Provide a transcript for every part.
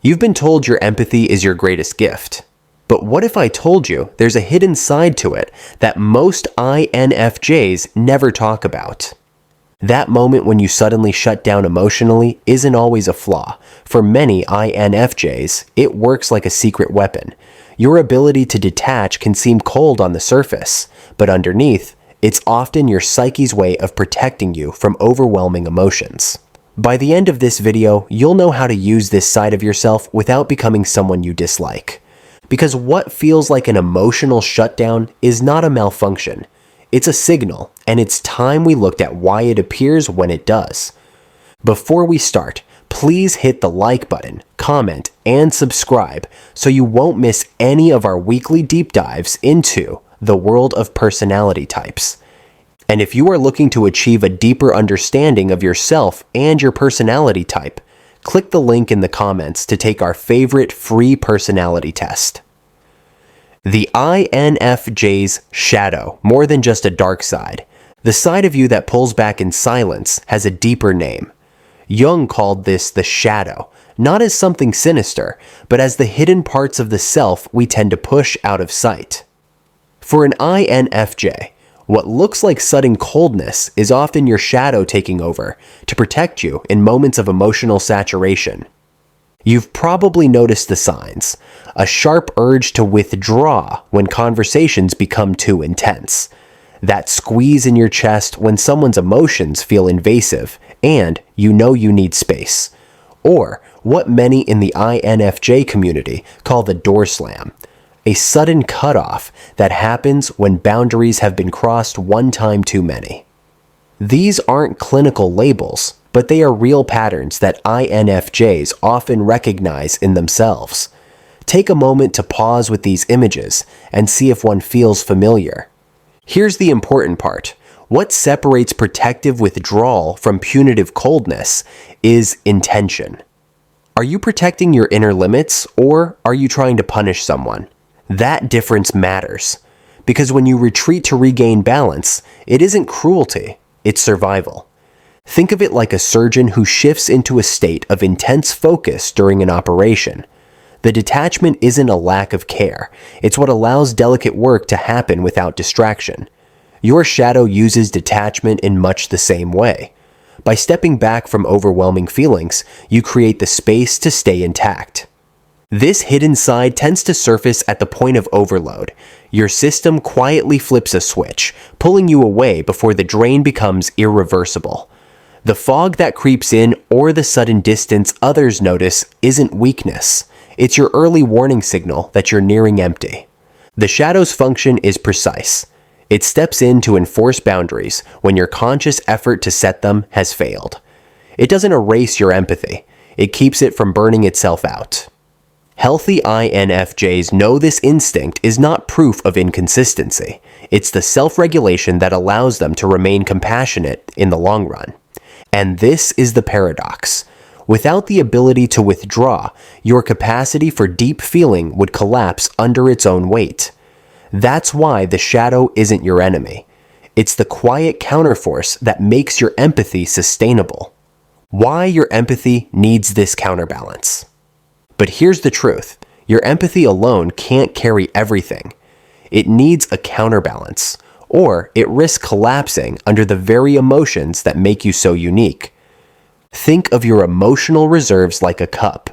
You've been told your empathy is your greatest gift. But what if I told you there's a hidden side to it that most INFJs never talk about? That moment when you suddenly shut down emotionally isn't always a flaw. For many INFJs, it works like a secret weapon. Your ability to detach can seem cold on the surface, but underneath, it's often your psyche's way of protecting you from overwhelming emotions. By the end of this video, you'll know how to use this side of yourself without becoming someone you dislike. Because what feels like an emotional shutdown is not a malfunction. It's a signal, and it's time we looked at why it appears when it does. Before we start, please hit the like button, comment, and subscribe so you won't miss any of our weekly deep dives into the world of personality types. And if you are looking to achieve a deeper understanding of yourself and your personality type, click the link in the comments to take our favorite free personality test. The INFJ's shadow, more than just a dark side. The side of you that pulls back in silence has a deeper name. Jung called this the shadow, not as something sinister, but as the hidden parts of the self we tend to push out of sight. For an INFJ, what looks like sudden coldness is often your shadow taking over to protect you in moments of emotional saturation. You've probably noticed the signs: a sharp urge to withdraw when conversations become too intense, that squeeze in your chest when someone's emotions feel invasive and you know you need space, or what many in the INFJ community call the door slam, a sudden cutoff that happens when boundaries have been crossed one time too many. These aren't clinical labels, but they are real patterns that INFJs often recognize in themselves. Take a moment to pause with these images and see if one feels familiar. Here's the important part. What separates protective withdrawal from punitive coldness is intention. Are you protecting your inner limits, or are you trying to punish someone? That difference matters, because when you retreat to regain balance, it isn't cruelty, it's survival. Think of it like a surgeon who shifts into a state of intense focus during an operation. The detachment isn't a lack of care, it's what allows delicate work to happen without distraction. Your shadow uses detachment in much the same way. By stepping back from overwhelming feelings, you create the space to stay intact. This hidden side tends to surface at the point of overload. Your system quietly flips a switch, pulling you away before the drain becomes irreversible. The fog that creeps in or the sudden distance others notice isn't weakness. It's your early warning signal that you're nearing empty. The shadow's function is precise. It steps in to enforce boundaries when your conscious effort to set them has failed. It doesn't erase your empathy. It keeps it from burning itself out. Healthy INFJs know this instinct is not proof of inconsistency. It's the self-regulation that allows them to remain compassionate in the long run. And this is the paradox. Without the ability to withdraw, your capacity for deep feeling would collapse under its own weight. That's why the shadow isn't your enemy. It's the quiet counterforce that makes your empathy sustainable. Why your empathy needs this counterbalance. But here's the truth. Your empathy alone can't carry everything. It needs a counterbalance, or it risks collapsing under the very emotions that make you so unique. Think of your emotional reserves like a cup.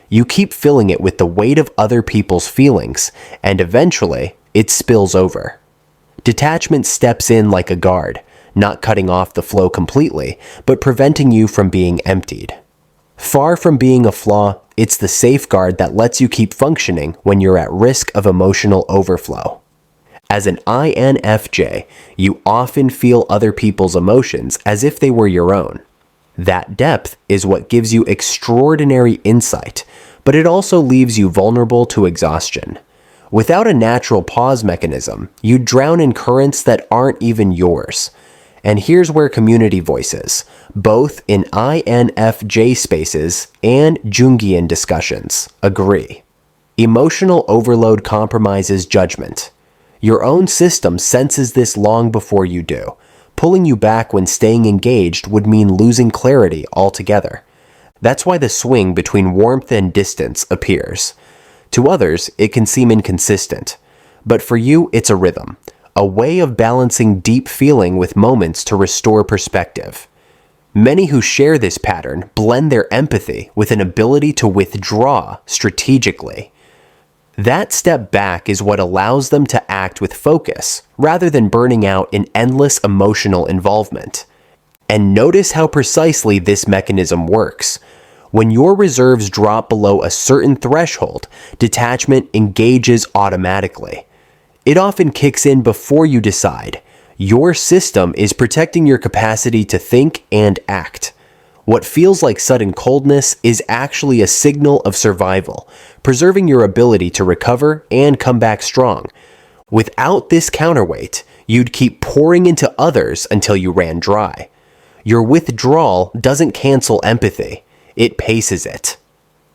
You keep filling it with the weight of other people's feelings, and eventually, it spills over. Detachment steps in like a guard, not cutting off the flow completely, but preventing you from being emptied. Far from being a flaw, it's the safeguard that lets you keep functioning when you're at risk of emotional overflow. As an INFJ, you often feel other people's emotions as if they were your own. That depth is what gives you extraordinary insight, but it also leaves you vulnerable to exhaustion. Without a natural pause mechanism, you drown in currents that aren't even yours. And here's where community voices, both in INFJ spaces and Jungian discussions, agree. Emotional overload compromises judgment. Your own system senses this long before you do. Pulling you back when staying engaged would mean losing clarity altogether. That's why the swing between warmth and distance appears. To others, it can seem inconsistent, but for you, it's a rhythm, a way of balancing deep feeling with moments to restore perspective. Many who share this pattern blend their empathy with an ability to withdraw strategically. That step back is what allows them to act with focus rather than burning out in endless emotional involvement. And notice how precisely this mechanism works. When your reserves drop below a certain threshold, detachment engages automatically. It often kicks in before you decide. Your system is protecting your capacity to think and act. What feels like sudden coldness is actually a signal of survival, preserving your ability to recover and come back strong. Without this counterweight, you'd keep pouring into others until you ran dry. Your withdrawal doesn't cancel empathy, it paces it.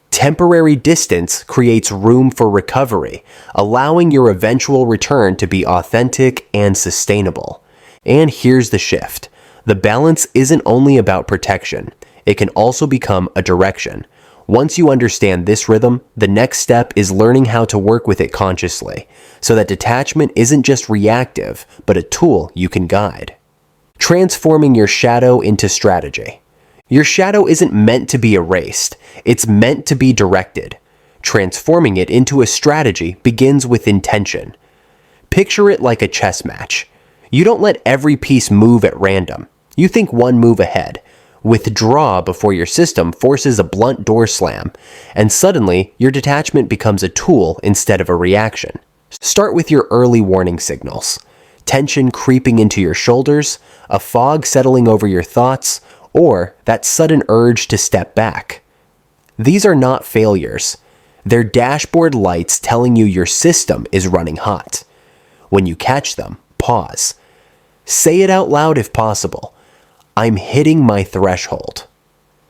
Temporary distance creates room for recovery, allowing your eventual return to be authentic and sustainable. And here's the shift. The balance isn't only about protection, it can also become a direction. Once you understand this rhythm, the next step is learning how to work with it consciously, so that detachment isn't just reactive, but a tool you can guide. Transforming your shadow into strategy. Your shadow isn't meant to be erased, it's meant to be directed. Transforming it into a strategy begins with intention. Picture it like a chess match. You don't let every piece move at random. You think one move ahead. Withdraw before your system forces a blunt door slam, and suddenly your detachment becomes a tool instead of a reaction. Start with your early warning signals. Tension creeping into your shoulders, a fog settling over your thoughts, or that sudden urge to step back. These are not failures. They're dashboard lights telling you your system is running hot. When you catch them, pause. Say it out loud if possible. I'm hitting my threshold.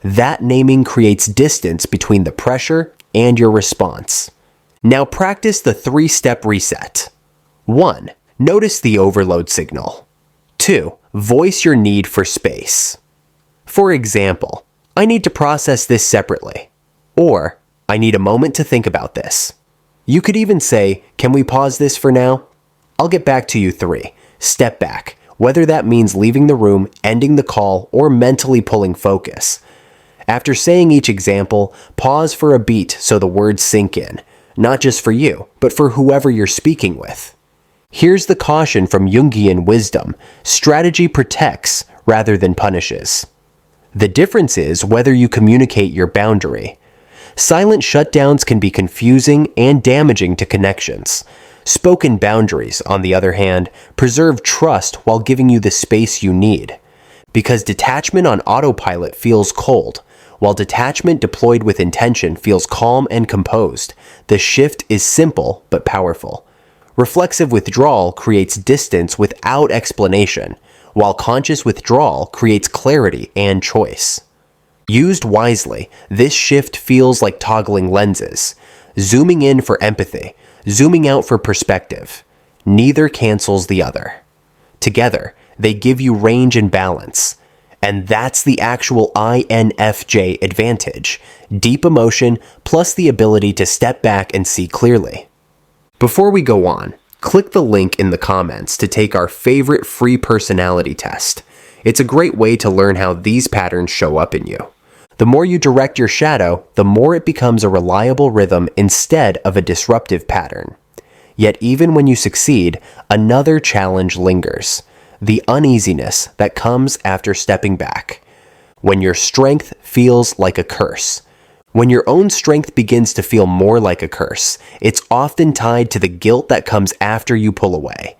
That naming creates distance between the pressure and your response. Now practice the 3-step reset. 1. Notice the overload signal. 2. Voice your need for space. For example, I need to process this separately. Or, I need a moment to think about this. You could even say, can we pause this for now? I'll get back to you. 3. Step back, whether that means leaving the room, ending the call, or mentally pulling focus. After saying each example, pause for a beat so the words sink in, not just for you, but for whoever you're speaking with. Here's the caution from Jungian wisdom: strategy protects rather than punishes. The difference is whether you communicate your boundary. Silent shutdowns can be confusing and damaging to connections. Spoken boundaries, on the other hand, preserve trust while giving you the space you need. Because detachment on autopilot feels cold, while detachment deployed with intention feels calm and composed, the shift is simple but powerful. Reflexive withdrawal creates distance without explanation, while conscious withdrawal creates clarity and choice. Used wisely, this shift feels like toggling lenses, zooming in for empathy, zooming out for perspective. Neither cancels the other. Together, they give you range and balance. And that's the actual INFJ advantage: deep emotion plus the ability to step back and see clearly. Before we go on, click the link in the comments to take our favorite free personality test. It's a great way to learn how these patterns show up in you. The more you direct your shadow, the more it becomes a reliable rhythm instead of a disruptive pattern. Yet even when you succeed, another challenge lingers: the uneasiness that comes after stepping back. When your strength feels like a curse. When your own strength begins to feel more like a curse, it's often tied to the guilt that comes after you pull away.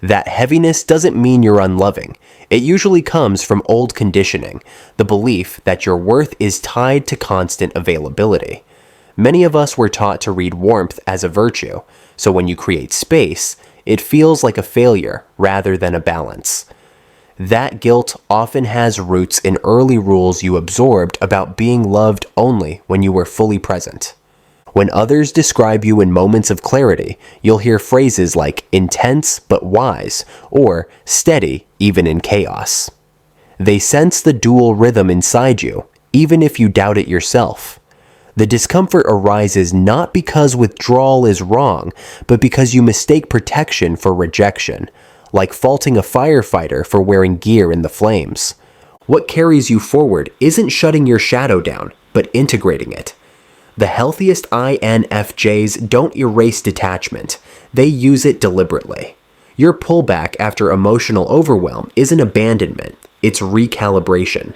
That heaviness doesn't mean you're unloving. It usually comes from old conditioning, the belief that your worth is tied to constant availability. Many of us were taught to read warmth as a virtue, so when you create space, it feels like a failure rather than a balance. That guilt often has roots in early rules you absorbed about being loved only when you were fully present. When others describe you in moments of clarity, you'll hear phrases like intense but wise, or steady even in chaos. They sense the dual rhythm inside you, even if you doubt it yourself. The discomfort arises not because withdrawal is wrong, but because you mistake protection for rejection, like faulting a firefighter for wearing gear in the flames. What carries you forward isn't shutting your shadow down, but integrating it. The healthiest INFJs don't erase detachment, they use it deliberately. Your pullback after emotional overwhelm isn't abandonment, it's recalibration.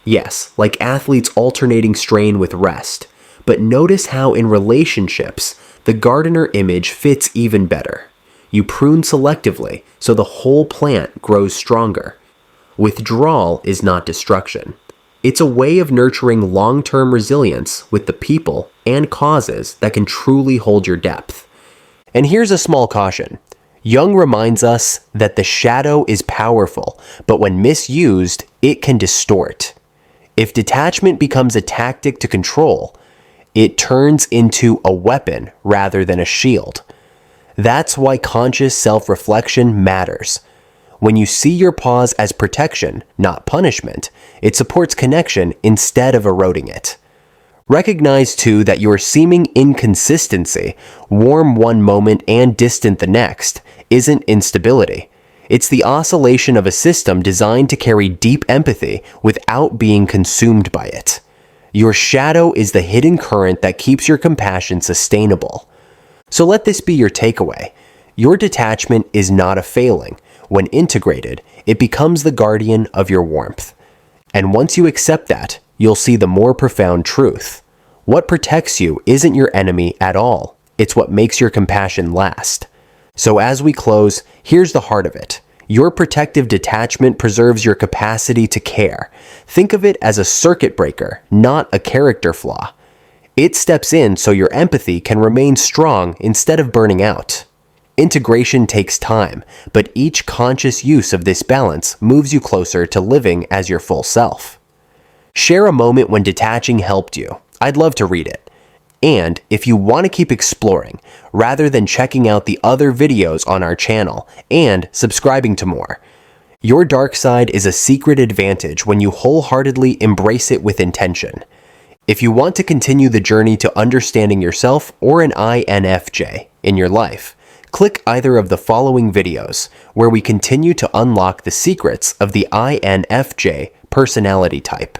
Yes, like athletes alternating strain with rest, but notice how in relationships, the gardener image fits even better. You prune selectively so the whole plant grows stronger. Withdrawal is not destruction. It's a way of nurturing long-term resilience with the people and causes that can truly hold your depth. And here's a small caution. Jung reminds us that the shadow is powerful, but when misused, it can distort. If detachment becomes a tactic to control, it turns into a weapon rather than a shield. That's why conscious self-reflection matters. When you see your pause as protection, not punishment, it supports connection instead of eroding it. Recognize too that your seeming inconsistency, warm one moment and distant the next, isn't instability. It's the oscillation of a system designed to carry deep empathy without being consumed by it. Your shadow is the hidden current that keeps your compassion sustainable. So let this be your takeaway. Your detachment is not a failing. When integrated, it becomes the guardian of your warmth. And once you accept that, you'll see the more profound truth. What protects you isn't your enemy at all. It's what makes your compassion last. So as we close, here's the heart of it. Your protective detachment preserves your capacity to care. Think of it as a circuit breaker, not a character flaw. It steps in so your empathy can remain strong instead of burning out. Integration takes time, but each conscious use of this balance moves you closer to living as your full self. Share a moment when detaching helped you. I'd love to read it. And if you want to keep exploring, rather than checking out the other videos on our channel and subscribing to more, your dark side is a secret advantage when you wholeheartedly embrace it with intention. If you want to continue the journey to understanding yourself or an INFJ in your life, click either of the following videos where we continue to unlock the secrets of the INFJ personality type.